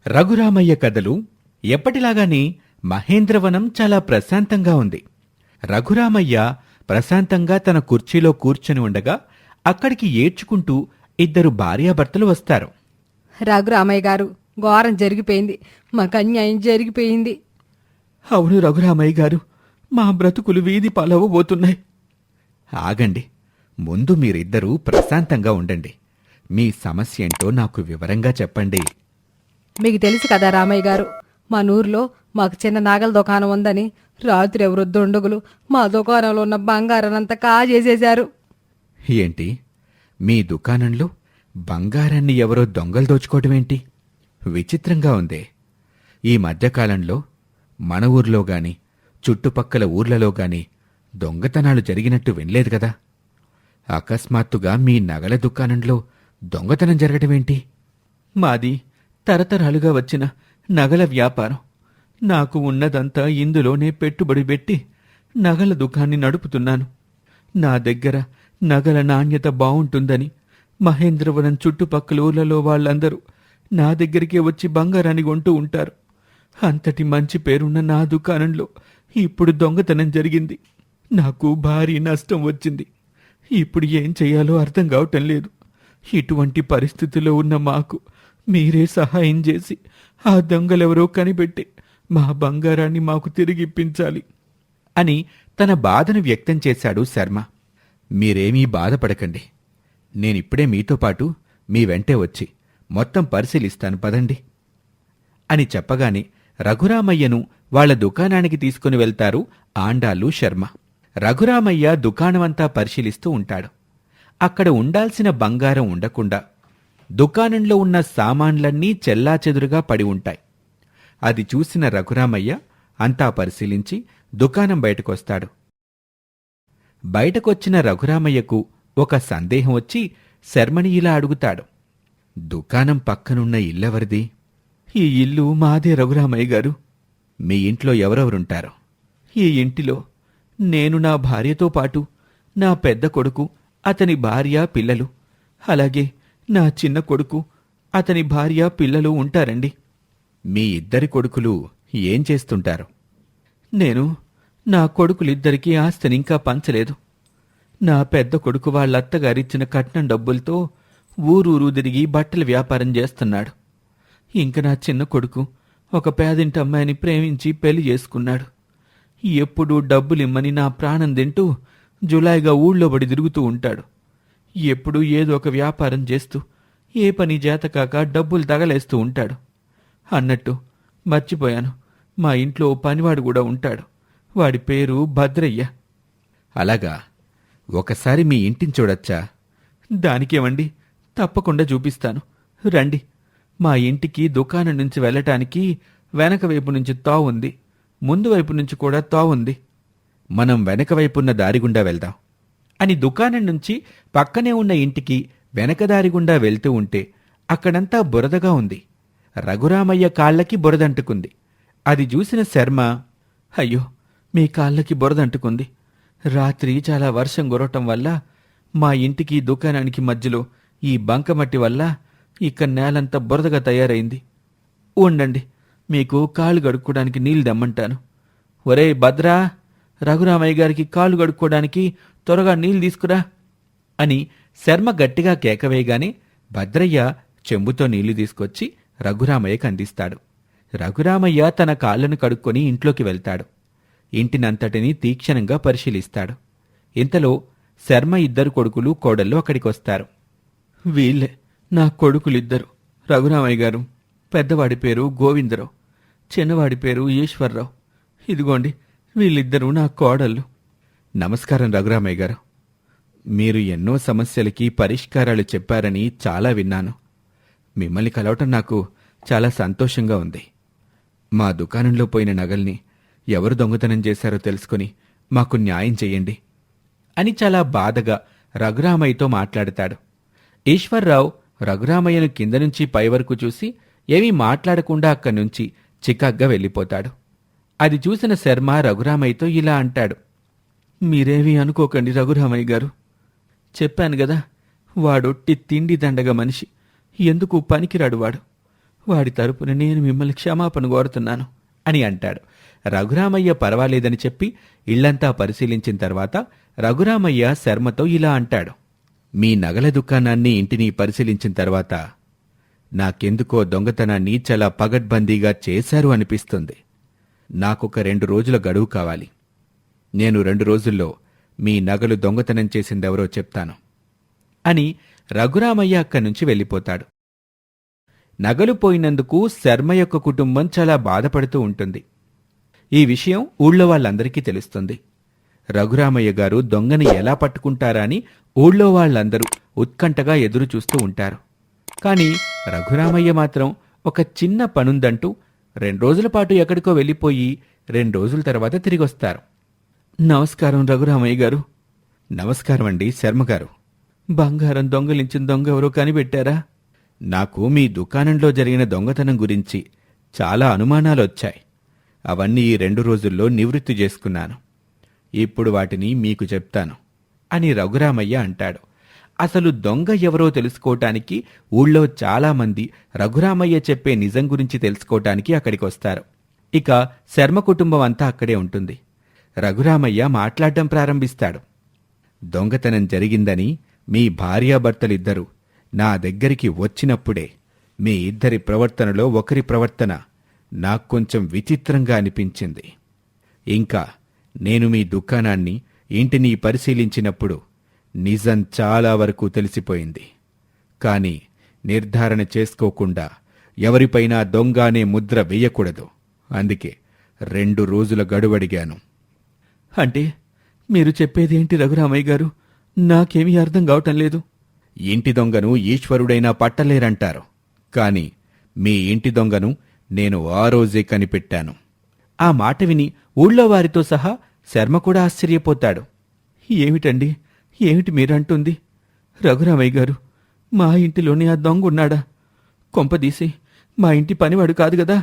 రఘురామయ్య కథలు ఎప్పటిలాగానే మహేంద్రవనం చాలా ప్రశాంతంగా ఉంది. రఘురామయ్య ప్రశాంతంగా తన కుర్చీలో కూర్చొని ఉండగా అక్కడికి ఏడ్చుకుంటూ ఇద్దరు భార్యాభర్తలు వస్తారు. రఘురామయ్య గారు, ఘోరం జరిగిపోయింది. మాకు అన్యాయం జరిగిపోయింది. అవును రఘురామయ్య గారు, మా బ్రతుకులు వీధి పాలవబోతున్నాయి. ఆగండి, ముందు మీరిద్దరూ ప్రశాంతంగా ఉండండి. మీ సమస్య ఏంటో నాకు వివరంగా చెప్పండి. మీకు తెలుసు కదా రామయ్య గారు, మా నూరులో మాకు చిన్న నాగల దుకాణం ఉందని రాత్రి ఎవరో దుండగులు మా దుకాణంలో ఉన్న బంగారాన్నంతా కాజేసేశారు. ఏంటి, మీ దుకాణంలో బంగారాన్ని ఎవరో దొంగలు దోచుకోవటమేంటి? విచిత్రంగా ఉందే. ఈ మధ్యకాలంలో మన ఊర్లో గాని చుట్టుపక్కల ఊర్లలో గాని దొంగతనాలు జరిగినట్టు వినలేదు కదా. అకస్మాత్తుగా మీ నగల దుకాణంలో దొంగతనం జరగటమేంటి? మాది తరతరాలుగా వచ్చిన నగల వ్యాపారం. నాకు ఉన్నదంతా ఇందులోనే పెట్టుబడి పెట్టి నగల దుకాణాన్ని నడుపుతున్నాను. నా దగ్గర నగల నాణ్యత బావుంటుందని మహేంద్రవరం చుట్టుపక్కల ఊర్లలో వాళ్ళందరూ నా దగ్గరికే వచ్చి బంగారాన్ని కొంటూ ఉంటారు. అంతటి మంచి పేరున్న నా దుకాణంలో ఇప్పుడు దొంగతనం జరిగింది. నాకు భారీ నష్టం వచ్చింది. ఇప్పుడు ఏం చెయ్యాలో అర్థం కావటం లేదు. ఇటువంటి పరిస్థితిలో ఉన్న మాకు మీరే సహాయం చేసి ఆ దొంగలెవరో కనిపెట్టి మా బంగారాన్ని మాకు తిరిగిప్పించాలి అని తన బాధను వ్యక్తం చేశాడు శర్మ. మీరేమీ బాధపడకండి. నేనిప్పుడే మీతో పాటు మీ వెంటే వచ్చి మొత్తం పరిశీలిస్తాను పదండి అని చెప్పగానే రఘురామయ్యను వాళ్ల దుకాణానికి తీసుకుని వెళ్తారు ఆండాలు శర్మ. రఘురామయ్య దుకాణమంతా పరిశీలిస్తూ ఉంటాడు. అక్కడ ఉండాల్సిన బంగారం ఉండకుండా దుకాణంలో ఉన్న సామాన్లన్నీ చెల్లాచెదురుగా పడి ఉంటాయి. అది చూసిన రఘురామయ్య అంతా పరిశీలించి దుకాణం బయటకొస్తాడు. బయటకొచ్చిన రఘురామయ్యకు ఒక సందేహం వచ్చి శర్మని ఇలా అడుగుతాడు. దుకాణం పక్కనున్న ఇల్లెవరిది? ఈ ఇల్లు మాదే రఘురామయ్య గారు. మీ ఇంట్లో ఎవరెవరుంటారు? ఈ ఇంటిలో నేను, నా భార్యతో పాటు నా పెద్ద కొడుకు, అతని భార్య, పిల్లలు, అలాగే నా చిన్న కొడుకు, అతని భార్య, పిల్లలు ఉంటారండి. మీ ఇద్దరి కొడుకులు ఏం చేస్తుంటారు? నేను నా కొడుకులిద్దరికీ ఆస్తినింకా పంచలేదు. నా పెద్ద కొడుకు వాళ్ళత్తగారిచ్చిన కట్నం డబ్బులతో ఊరూరు తిరిగి బట్టల వ్యాపారం చేస్తున్నాడు. ఇంక నా చిన్న కొడుకు ఒక పేదింటి అమ్మాయిని ప్రేమించి పెళ్లి చేసుకున్నాడు. ఎప్పుడూ డబ్బులిమ్మని నా ప్రాణం తింటూ జులాయిగా ఊళ్ళో పడి తిరుగుతూ ఉంటాడు. ఎప్పుడూ ఏదో ఒక వ్యాపారం చేస్తూ ఏ పని చేతకాక డబ్బులు తగలేస్తూ ఉంటాడు. అన్నట్టు మర్చిపోయాను, మా ఇంట్లో పనివాడు కూడా ఉంటాడు. వాడి పేరు భద్రయ్య. అలాగా, ఒకసారి మీ ఇంటిని చూడొచ్చా? దానికేమండి, తప్పకుండా చూపిస్తాను, రండి. మా ఇంటికి దుకాణం నుంచి వెళ్ళటానికి వెనక వైపు నుంచి తావుంది, ముందు వైపు నుంచి కూడా తావుంది. మనం వెనక వైపున్న దారిగుండా వెళ్దాం అని దుకాణం నుంచి పక్కనే ఉన్న ఇంటికి వెనక దారిగుండా వెళ్తూ ఉంటే అక్కడంతా బురదగా ఉంది. రఘురామయ్య కాళ్లకి బురదంటుకుంది. అది చూసిన శర్మ, అయ్యో, మీ కాళ్ళకి బురదంటుకుంది. రాత్రి చాలా వర్షం కురవటం వల్ల మా ఇంటికి దుకాణానికి మధ్యలో ఈ బంకమట్టి వల్ల ఇక నేలంతా బురదగా తయారైంది. ఉండండి, మీకు కాళ్ళు గడుక్కోవడానికి నీళ్లు దమ్మంటాను. ఒరే భద్రా, రఘురామయ్య గారికి కాళ్ళు గడుక్కోవడానికి త్వరగా నీళ్లు తీసుకురా అని శర్మ గట్టిగా కేకవేయగానే భద్రయ్య చెంబుతో నీళ్లు తీసుకొచ్చి రఘురామయ్యకు అందిస్తాడు. రఘురామయ్య తన కాళ్లను కడుక్కొని ఇంట్లోకి వెళ్తాడు. ఇంటినంతటినీ తీక్షణంగా పరిశీలిస్తాడు. ఇంతలో శర్మ ఇద్దరు కొడుకులు, కోడళ్ళు అక్కడికొస్తారు. వీళ్ళే నా కొడుకులిద్దరు, రఘురామయ్య గారు. పెద్దవాడి పేరు గోవిందరావు, చిన్నవాడి పేరు ఈశ్వర్రావు. ఇదిగోండి, వీళ్ళిద్దరూ నా కోడళ్ళు. నమస్కారం రఘురామయ్య గారు. మీరు ఎన్నో సమస్యలకి పరిష్కారాలు చెప్పారని చాలా విన్నాను. మిమ్మల్ని కలవటం నాకు చాలా సంతోషంగా ఉంది. మా దుకాణంలో పోయిన నగల్ని ఎవరు దొంగతనం చేశారో తెలుసుకుని మాకు న్యాయం చెయ్యండి అని చాలా బాధగా రఘురామయ్యతో మాట్లాడతాడు. ఈశ్వర్రావు రఘురామయ్యను కింద నుంచి పై వరకు చూసి ఏమీ మాట్లాడకుండా అక్కడి నుంచి చికాగ్గా వెళ్ళిపోతాడు. అది చూసిన శర్మ రఘురామయ్యతో ఇలా అంటాడు. మీరేమీ అనుకోకండి రఘురామయ్య గారు. చెప్పాను గదా, వాడొట్టి తిండి దండగ మనిషి, ఎందుకు పనికిరాడు వాడు. వాడి తరపున నేను మిమ్మల్ని క్షమాపణ కోరుతున్నాను అని అంటాడు. రఘురామయ్య పర్వాలేదని చెప్పి ఇళ్లంతా పరిశీలించిన తర్వాత రఘురామయ్య శర్మతో ఇలా అంటాడు. మీ నగల దుకాణాన్ని ఇంటిని పరిశీలించిన తర్వాత నాకెందుకో దొంగతనాన్ని చాలా పగడ్బందీగా చేశారు అనిపిస్తుంది. నాకొక 2 రోజుల గడువు కావాలి. నేను 2 రోజుల్లో మీ నగలు దొంగతనం చేసిందెవరో చెప్తాను అని రఘురామయ్య అక్కడి నుంచి వెళ్ళిపోతాడు. నగలు పోయినందుకు శర్మ యొక్క కుటుంబం చాలా బాధపడుతూ ఉంటుంది. ఈ విషయం ఊళ్ళో వాళ్ళందరికీ తెలుస్తుంది. రఘురామయ్య గారు దొంగని ఎలా పట్టుకుంటారా అని ఊళ్ళో వాళ్ళందరూ ఉత్కంఠగా ఎదురు చూస్తూ ఉంటారు. కాని రఘురామయ్య మాత్రం ఒక చిన్న పనుందంటూ 2 రోజుల పాటు ఎక్కడికో వెళ్ళిపోయి 2 రోజుల తర్వాత తిరిగొస్తారు. నమస్కారం రఘురామయ్య గారు. నమస్కారం అండి శర్మగారు. బంగారం దొంగలించిన దొంగ ఎవరో కనిపెట్టారా? నాకు మీ దుకాణంలో జరిగిన దొంగతనం గురించి చాలా అనుమానాలొచ్చాయి. అవన్నీ ఈ 2 రోజుల్లో నివృత్తి చేసుకున్నాను. ఇప్పుడు వాటిని మీకు చెప్తాను అని రఘురామయ్య అంటాడు. అసలు దొంగ ఎవరో తెలుసుకోవటానికి ఊళ్ళో చాలామంది రఘురామయ్య చెప్పే నిజం గురించి తెలుసుకోవటానికి అక్కడికొస్తారు. ఇక శర్మ కుటుంబం అంతా అక్కడే ఉంటుంది. రఘురామయ్య మాట్లాడటం ప్రారంభిస్తాడు. దొంగతనం జరిగిందని మీ భార్యాభర్తలిద్దరూ నా దగ్గరికి వచ్చినప్పుడే మీ ఇద్దరి ప్రవర్తనలో ఒకరి ప్రవర్తన నాక్కొంచెం విచిత్రంగా అనిపించింది. ఇంకా నేను మీ దుకాణాన్ని ఇంటిని పరిశీలించినప్పుడు నిజం చాలా వరకు తెలిసిపోయింది. కాని నిర్ధారణ చేసుకోకుండా ఎవరిపైనా దొంగ అనే ముద్ర వేయకూడదు. అందుకే 2 రోజుల గడువడిగాను. అంటే మీరు చెప్పేదేంటి రఘురామయ్య గారు? నాకేమీ అర్థం కావటం లేదు. ఇంటి దొంగను ఈశ్వరుడైనా పట్టలేరంటారు. కాని మీ ఇంటి దొంగను నేను ఆ రోజే కనిపెట్టాను. ఆ మాట విని ఊళ్ళో వారితో సహా శర్మ కూడా ఆశ్చర్యపోతాడు. ఏమిటండి, ఏమిటి మీరంటుంది? రఘురామయ్య గారు, మా ఇంటిలోనే ఆ దొంగ ఉన్నాడా? కొంపదీసి మా ఇంటి పనివాడు కాదు గదా?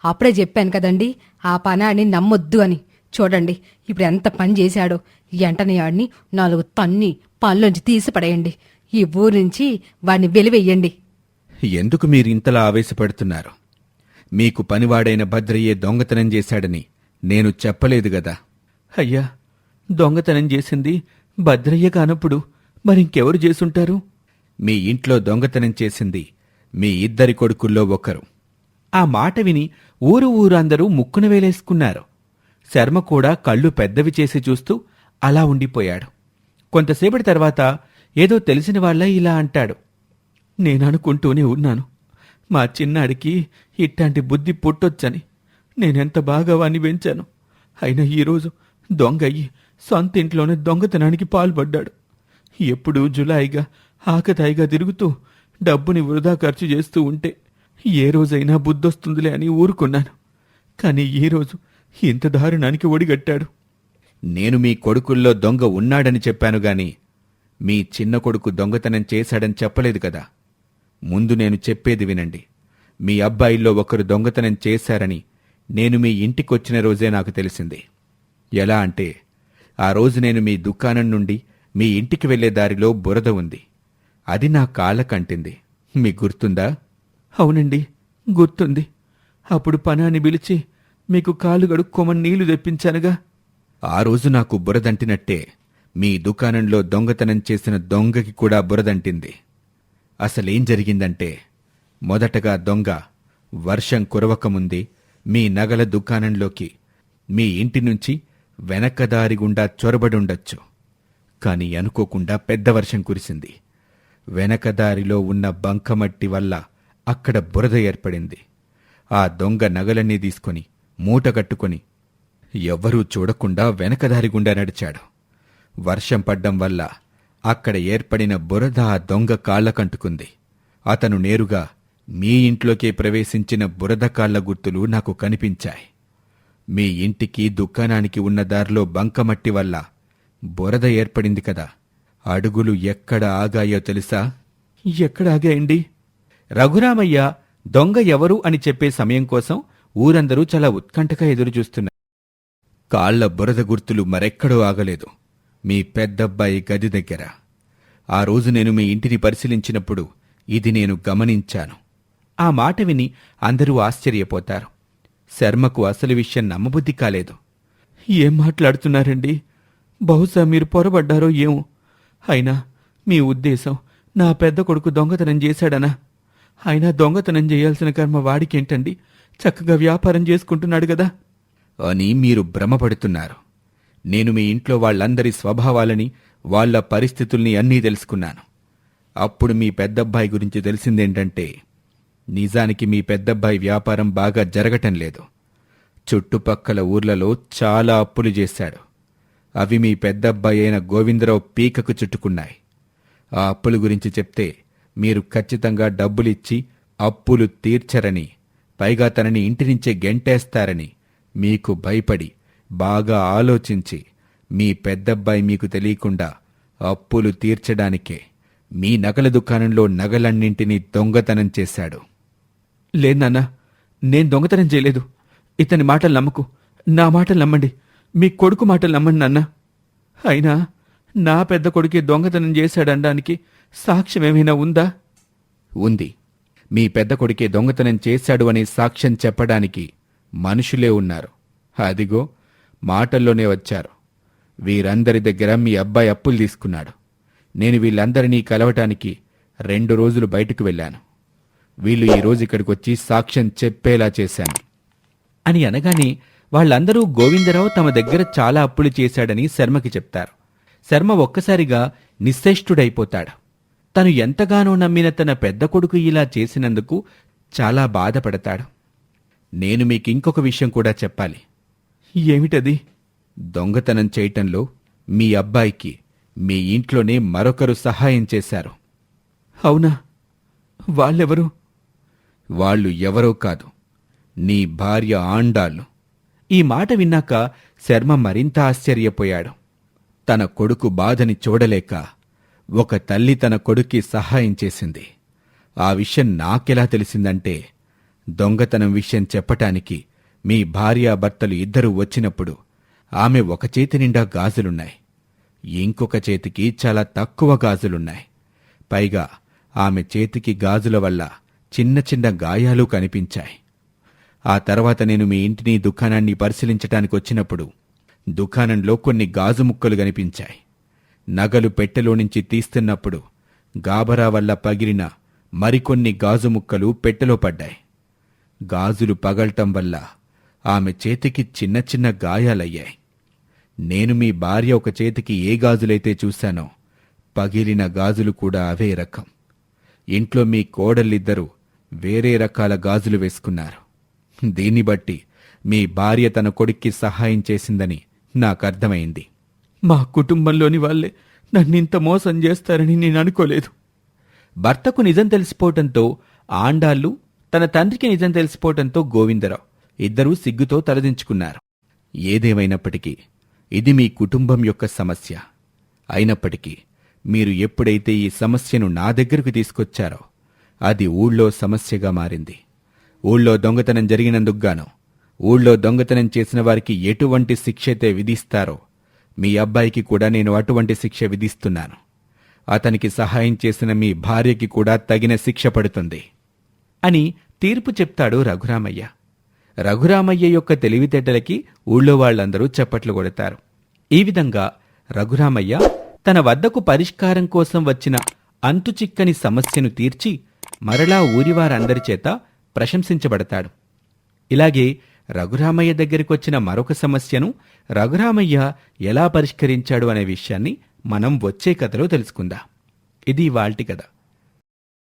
అప్పుడే చెప్పాను కదండి, ఆ పనాడిని నమ్మొద్దు అని. చూడండి ఇప్పుడు ఎంత పని చేశాడో. ఎంటనే ఆడిని 4 తన్ని పనిలోంచి తీసి పడేయండి. ఈ ఊరు నుంచి వాడిని వెలివెయ్యండి. ఎందుకు మీరింతలా ఆవేశపడుతున్నారు? మీకు పనివాడైన భద్రయ్యే దొంగతనం చేశాడని నేను చెప్పలేదు గదా? అయ్యా, దొంగతనం చేసింది భద్రయ్య కానప్పుడు మరింకెవరు చేసుంటారు? మీ ఇంట్లో దొంగతనం చేసింది మీ ఇద్దరి కొడుకుల్లో ఒకరు. ఆ మాట విని ఊరందరూ ముక్కున వేలేసుకున్నారు. శర్మ కూడా కళ్ళు పెద్దవి చేసి చూస్తూ అలా ఉండిపోయాడు. కొంతసేపటి తర్వాత ఏదో తెలిసిన వాళ్ళ ఇలా అంటాడు. నేననుకుంటూనే ఉన్నాను, మా చిన్నాడికి ఇట్లాంటి బుద్ధి పుట్టొచ్చని. నేనెంత బాగా వాణ్ణి పెంచాను. అయినా ఈరోజు దొంగయ్యి సొంత ఇంట్లోనే దొంగతనానికి పాల్పడ్డాడు. ఎప్పుడూ జులాయిగా ఆకతాయిగా తిరుగుతూ డబ్బుని వృధా ఖర్చు చేస్తూ ఉంటే ఏ రోజైనా బుద్ధొస్తుందిలే అని ఊరుకున్నాను. కాని ఈరోజు ఇంత దారుణానికి ఒడిగట్టాడు. నేను మీ కొడుకుల్లో దొంగ ఉన్నాడని చెప్పాను గాని మీ చిన్న కొడుకు దొంగతనం చేశాడని చెప్పలేదు కదా. ముందు నేను చెప్పేది వినండి. మీ అబ్బాయిల్లో ఒకరు దొంగతనం చేశారని నేను మీ ఇంటికొచ్చిన రోజే నాకు తెలిసింది. ఎలా అంటే, ఆ రోజు నేను మీ దుకాణం నుండి మీ ఇంటికి వెళ్లే దారిలో బురద ఉంది. అది నా కాళ్ళకంటింది. మీకు గుర్తుందా? అవునండి, గుర్తుంది. అప్పుడు పనాన్ని పిలిచి మీకు కాలు గడుక్కోమని నీళ్లు తెప్పించానుగా. ఆ రోజు నాకు బురదంటినట్టే మీ దుకాణంలో దొంగతనం చేసిన దొంగకి కూడా బురదంటింది. అసలేం జరిగిందంటే, మొదటగా దొంగ వర్షం కురవకముందే మీ నగల దుకాణంలోకి మీ ఇంటి నుంచి వెనకదారి గుండా చొరబడుండొచ్చు. కాని అనుకోకుండా పెద్ద వర్షం కురిసింది. వెనకదారిలో ఉన్న బంకమట్టి వల్ల అక్కడ బురద ఏర్పడింది. ఆ దొంగ నగలన్నీ తీసుకుని మూట కట్టుకుని ఎవ్వరూ చూడకుండా వెనకదారి గుండా నడిచాడు. వర్షం పడ్డం వల్ల అక్కడ ఏర్పడిన బురద ఆ దొంగ కాళ్లకంటుకుంది. అతను నేరుగా మీ ఇంట్లోకే ప్రవేశించిన బురద కాళ్ల గుర్తులు నాకు కనిపించాయి. మీ ఇంటికి దుకాణానికి ఉన్న దారిలో బంకమట్టి వల్ల బురద ఏర్పడింది కదా. అడుగులు ఎక్కడ ఆగాయో తెలుసా? ఎక్కడ ఆగాయండి? రఘురామయ్య దొంగ ఎవరు అని చెప్పే సమయం కోసం ఊరందరూ చాలా ఉత్కంఠగా ఎదురుచూస్తున్నారు. కాళ్ల బురద గుర్తులు మరెక్కడో ఆగలేదు, మీ పెద్దబ్బాయి గది దగ్గర. ఆ రోజు నేను మీ ఇంటిని పరిశీలించినప్పుడు ఇది నేను గమనించాను. ఆ మాట విని అందరూ ఆశ్చర్యపోతారు. శర్మకు అసలు విషయం నమ్మబుద్ధి కాలేదు. ఏం మాట్లాడుతున్నారండి? బహుశా మీరు పొరబడ్డారో ఏమో. అయినా మీ ఉద్దేశం నా పెద్ద కొడుకు దొంగతనం చేశాడనా? అయినా దొంగతనం చేయాల్సిన కర్మ వాడికేంటండి? చక్కగా వ్యాపారం చేసుకుంటున్నాడు గదా అని మీరు భ్రమపడుతున్నారు. నేను మీ ఇంట్లో వాళ్ళందరి స్వభావాలని, వాళ్ల పరిస్థితుల్ని అన్నీ తెలుసుకున్నాను. అప్పుడు మీ పెద్దబ్బాయి గురించి తెలిసిందేంటంటే, నిజానికి మీ పెద్దబ్బాయి వ్యాపారం బాగా జరగటం లేదు. చుట్టుపక్కల ఊర్లలో చాలా అప్పులు చేశాడు. అవి మీ పెద్దబ్బాయి అయిన గోవిందరావు పీకకు చుట్టుకున్నాయి. ఆ అప్పుల గురించి చెప్తే మీరు ఖచ్చితంగా డబ్బులిచ్చి అప్పులు తీర్చరని, పైగా తనని ఇంటి నుంచే గెంటేస్తారని మీకు భయపడి బాగా ఆలోచించి మీ పెద్దబ్బాయి మీకు తెలియకుండా అప్పులు తీర్చడానికే మీ నగల దుకాణంలో నగలన్నింటినీ దొంగతనం చేశాడు. లేదన్నా, నేను దొంగతనం చేయలేదు. ఇతని మాటలు నమ్మకు. నా మాటలు నమ్మండి. మీ కొడుకు మాటలు నమ్మండి నాన్న. అయినా నా పెద్ద కొడుకే దొంగతనం చేశాడనడానికి సాక్ష్యమేమైనా ఉందా? ఉంది. మీ పెద్ద కొడుకే దొంగతనం చేశాడు అనే సాక్ష్యం చెప్పడానికి మనుషులే ఉన్నారు. అదిగో మాటల్లోనే వచ్చారు. వీరందరి దగ్గర మీ అబ్బాయి అప్పులు తీసుకున్నాడు. నేను వీళ్ళందరినీ కలవటానికి 2 రోజులు బయటకు వెళ్ళాను. వీళ్ళు ఈరోజు ఇక్కడికొచ్చి సాక్ష్యం చెప్పేలా చేశాను అని అనగానే వాళ్ళందరూ గోవిందరావు తమ దగ్గర చాలా అప్పులు చేశాడని శర్మకి చెప్తారు. శర్మ ఒక్కసారిగా నిశ్చేష్టుడైపోతాడు. తను ఎంతగానో నమ్మిన తన పెద్ద కొడుకు ఇలా చేసినందుకు చాలా బాధపడతాడు. నేను మీకింకొక విషయం కూడా చెప్పాలి. ఏమిటది? దొంగతనం చేయటంలో మీ అబ్బాయికి మీ ఇంట్లోనే మరొకరు సహాయం చేశారు. అవునా? వాళ్ళెవరు? వాళ్ళు ఎవరో కాదు, నీ భార్య ఆండాళ్ళు. ఈ మాట విన్నాక శర్మ మరింత ఆశ్చర్యపోయాడు. తన కొడుకు బాధని చూడలేక ఒక తల్లి తన కొడుక్కి సహాయం చేసింది. ఆ విషయం నాకెలా తెలిసిందంటే, దొంగతనం విషయం చెప్పటానికి మీ భార్యాభర్తలు ఇద్దరూ వచ్చినప్పుడు ఆమె ఒక చేతి నిండా గాజులున్నాయి, ఇంకొక చేతికి చాలా తక్కువ గాజులున్నాయి. పైగా ఆమె చేతికి గాజుల వల్ల చిన్న చిన్న గాయాలు కనిపించాయి. ఆ తర్వాత నేను మీ ఇంటిని దుకాణాన్ని పరిశీలించటానికి వచ్చినప్పుడు దుకాణంలో కొన్ని గాజు ముక్కలు కనిపించాయి. నగలు పెట్టెలో నుంచి తీస్తున్నప్పుడు గాబరా వల్ల పగిలిన మరికొన్ని గాజు ముక్కలు పెట్టెలో పడ్డాయి. గాజులు పగలటం వల్ల ఆమె చేతికి చిన్న చిన్న గాయాలయ్యాయి. నేను మీ భార్య ఒక చేతికి ఏ గాజులైతే చూశానో పగిలిన గాజులు కూడా అవే రకం. ఇంట్లో మీ కోడళ్ళిద్దరూ వేరే రకాల గాజులు వేసుకున్నారు. దీన్ని బట్టి మీ భార్య తన కొడుక్కి సహాయం చేసిందని నాకర్థమైంది. మా కుటుంబంలోని వాళ్లే నన్నింత మోసం చేస్తారని నేను అనుకోలేదు. భర్తకు నిజం తెలిసిపోవటంతో ఆండాళ్ళు, తన తండ్రికి నిజం తెలిసిపోవటంతో గోవిందరావు ఇద్దరూ సిగ్గుతో తలదించుకున్నారు. ఏదేమైనప్పటికీ ఇది మీ కుటుంబం యొక్క సమస్య. అయినప్పటికీ మీరు ఎప్పుడైతే ఈ సమస్యను నా దగ్గరకు తీసుకొచ్చారో అది ఊళ్ళో సమస్యగా మారింది. ఊళ్ళో దొంగతనం జరిగినందుకుగాను ఊళ్ళో దొంగతనం చేసిన వారికి ఎటువంటి శిక్షైతే విధిస్తారో మీ అబ్బాయికి కూడా నేను అటువంటి శిక్ష విధిస్తున్నాను. అతనికి సహాయం చేసిన మీ భార్యకి కూడా తగిన శిక్ష పడుతుంది అని తీర్పు చెప్తాడు రఘురామయ్య. రఘురామయ్య యొక్క తెలివితేటలకి ఊళ్ళో వాళ్లందరూ చప్పట్లు కొడతారు. ఈ విధంగా రఘురామయ్య తన వద్దకు పరిష్కారం కోసం వచ్చిన అంతుచిక్కని సమస్యను తీర్చి మరలా ఊరివారందరి చేత ప్రశంసించబడతాడు. ఇలాగే రఘురామయ్య దగ్గరికొచ్చిన మరొక సమస్యను రఘురామయ్య ఎలా పరిష్కరించాడు అనే విషయాన్ని మనం వచ్చే కథలో తెలుసుకుందాం. ఇది ఇవాల్టి కథ.